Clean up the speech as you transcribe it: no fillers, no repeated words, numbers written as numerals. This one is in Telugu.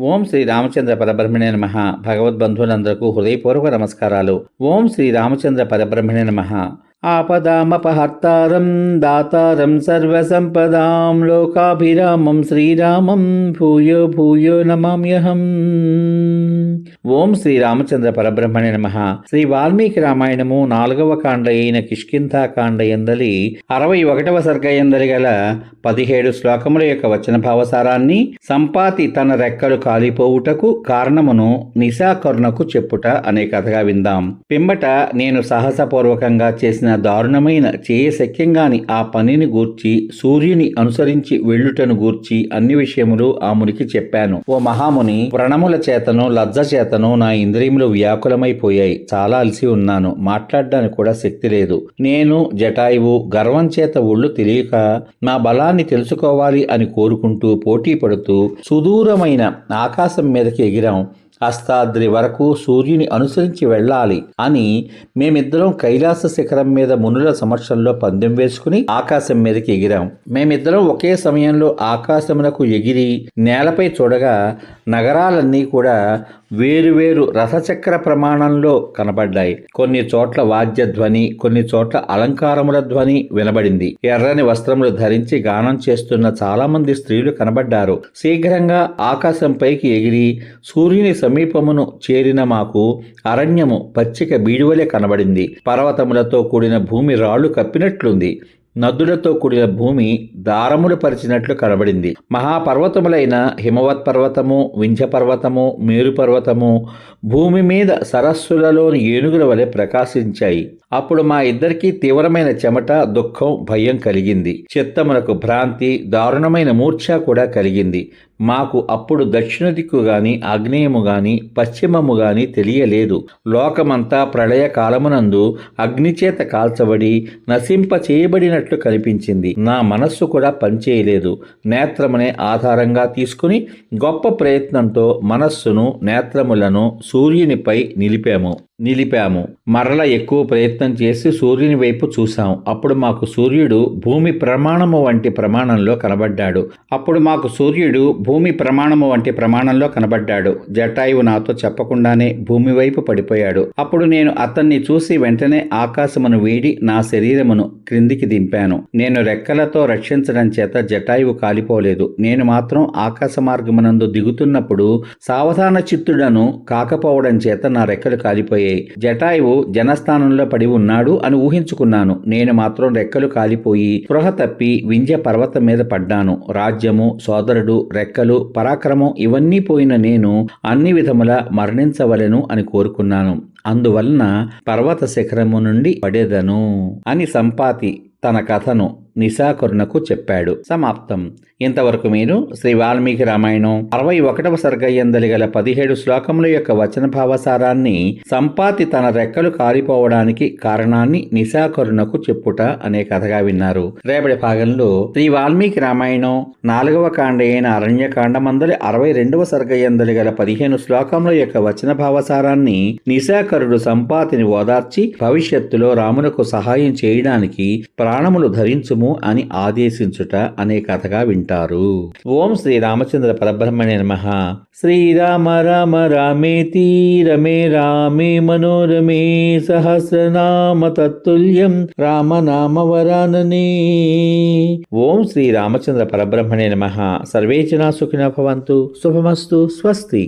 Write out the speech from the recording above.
ఓం శ్రీ రామచంద్ర పరబ్రహ్మణే నమః. భగవద్బంధువులందరకు హృదయపూర్వక నమస్కారాలు. ఓం శ్రీ రామచంద్ర పరబ్రహ్మణే నమః. ఆపదామపహర్తారం దాతారం సర్వసంపదాం లోకాభిరామం శ్రీరామం భూయో భూయో నమామ్యహం. ఓం శ్రీ రామచంద్ర పరబ్రహ్మణే నమః. శ్రీ వాల్మీకి రామాయణము 4వ కాండ అయిన కిష్కింధాకాండ ఎందలి 61వ సర్గ ఎందలి గల 17 శ్లోకముల యొక్క వచన భావసారాన్ని సంపాతి తన రెక్కలు కాలిపోవుటకు కారణమును నిశాకరునకు చెప్పుట అనే కథగా విందాం. పిమ్మట నేను సాహసపూర్వకంగా చేసిన దారుణమైన చేయశక్యంగాని ఆ పనిని గూర్చి సూర్యుని అనుసరించి వెళ్ళుటను గూర్చి అన్ని విషయములు ఆ మునికి చెప్పాను. ఓ మహాముని, వ్రణముల చేతను లజ్జ చేతను నా ఇంద్రియములు వ్యాకులమైపోయాయి. చాలా అలసి ఉన్నాను. మాట్లాడడానికి కూడా శక్తి లేదు. నేను జటాయువు గర్వం చేత ఒళ్ళు తెలియక నా బలాన్ని తెలుసుకోవాలి అని కోరుకుంటూ పోటీ పడుతూ సుదూరమైన ఆకాశం మీదకి ఎగిరాం. అస్తాద్రి వరకు సూర్యుని అనుసరించి వెళ్ళాలి అని మేమిద్దరం కైలాస శిఖరం మీద మునుల సమక్షంలో పందెం వేసుకుని ఆకాశం మీదకి ఎగిరాం. మేమిద్దరం ఒకే సమయంలో ఆకాశమునకు ఎగిరి నేలపై చూడగా నగరాలన్నీ కూడా వేరువేరు రథచక్ర ప్రమాణంలో కనబడ్డాయి. కొన్ని చోట్ల వాద్య ధ్వని, కొన్ని చోట్ల అలంకారముల ధ్వని వినబడింది. ఎర్రని వస్త్రములు ధరించి గానం చేస్తున్న చాలా మంది స్త్రీలు కనబడ్డారు. శీఘ్రంగా ఆకాశంపైకి ఎగిరి సూర్యుని సమీపమును చేరిన మాకు అరణ్యము పచ్చిక బీడువలే కనబడింది. పర్వతములతో కూడిన భూమి రాళ్లు కప్పినట్లుంది. నదులతో కూడిన భూమి దారములు పరిచినట్లు కనబడింది. మహాపర్వతములైన హిమవత్ పర్వతము, వింధ్య పర్వతము, మేరు పర్వతము భూమి మీద సరస్సులలోని ఏనుగుల వలె ప్రకాశించాయి. అప్పుడు మా ఇద్దరికీ తీవ్రమైన చెమట, దుఃఖం, భయం కలిగింది. చిత్తమునకు భ్రాంతి, దారుణమైన మూర్ఛ కూడా కలిగింది. మాకు అప్పుడు దక్షిణ దిక్కు గాని, ఆగ్నేయము గాని, పశ్చిమము గాని తెలియలేదు. లోకమంతా ప్రళయ కాలమునందు అగ్నిచేత కాల్చబడి నశింప చేయబడినట్లు కనిపించింది. నా మనస్సు కూడా పనిచేయలేదు. నేత్రమునే ఆధారంగా తీసుకుని గొప్ప ప్రయత్నంతో మనస్సును, నేత్రములను సూర్యునిపై నిలిపాము. మరల ఎక్కువ ప్రయత్నం చేసి సూర్యుని వైపు చూశాం. అప్పుడు మాకు సూర్యుడు భూమి ప్రమాణము వంటి ప్రమాణంలో కనబడ్డాడు. జటాయువు నాతో చెప్పకుండానే భూమి వైపు పడిపోయాడు. అప్పుడు నేను అతన్ని చూసి వెంటనే ఆకాశమును వీడి నా శరీరమును క్రిందికి దింపాను. నేను రెక్కలతో రక్షించడం చేత జటాయువు కాలిపోలేదు. నేను మాత్రం ఆకాశ మార్గమునందు దిగుతున్నప్పుడు సావధాన చిత్తుడను కాకపోవడం చేత నా రెక్కలు కాలిపోయాయి. జటాయువు జనస్థానంలో పడి ఉన్నాడు అని ఊహించుకున్నాను. నేను మాత్రం రెక్కలు కాలిపోయి స్పృహ తప్పి వింధ్య పర్వతం మీద పడ్డాను. రాజ్యము, సోదరుడు, రెక్కలు, పరాక్రమం ఇవన్నీ పోయిన నేను అన్ని విధముల మరణించవలెను అని కోరుకున్నాను. అందువలన పర్వత శిఖరము నుండి పడేదను అని సంపాతి తన కథను నిశాకరునకు చెప్పాడు. సమాప్తం. ఇంతవరకు మీరు శ్రీ వాల్మీకి రామాయణం 61వ సర్గ యందలి గల 17 శ్లోకముల యొక్క వచన భావసారాన్ని సంపాతి తన రెక్కలు కాలిపోవడానికి కారణాన్ని నిశాకరునకు చెప్పుట అనే కథగా విన్నారు. రేపటి భాగంలో శ్రీ వాల్మీకి రామాయణం 4వ కాండ అయిన అరణ్యకాండమందలి 62వ సర్గ యందలి గల 15 శ్లోకముల యొక్క వచన భావసారాన్ని నిశాకరుడు సంపాతిని ఓదార్చి భవిష్యత్తులో రామునకు సహాయం చేయడానికి ప్రాణములు ధరించుము అని ఆదేశించుట అనే కథగా వింటారు. ఓం శ్రీ రామచంద్ర పరబ్రహ్మణే నమః. శ్రీరామ రామ రామేతి రమే రామే మనోరమే సహస్రనామ తత్తుల్యం రామనామ వరాననే. ఓం శ్రీ రామచంద్ర పరబ్రహ్మణే నమః. సర్వే జనా సుఖినో భవంతు. శుభమస్తు. స్వస్తి.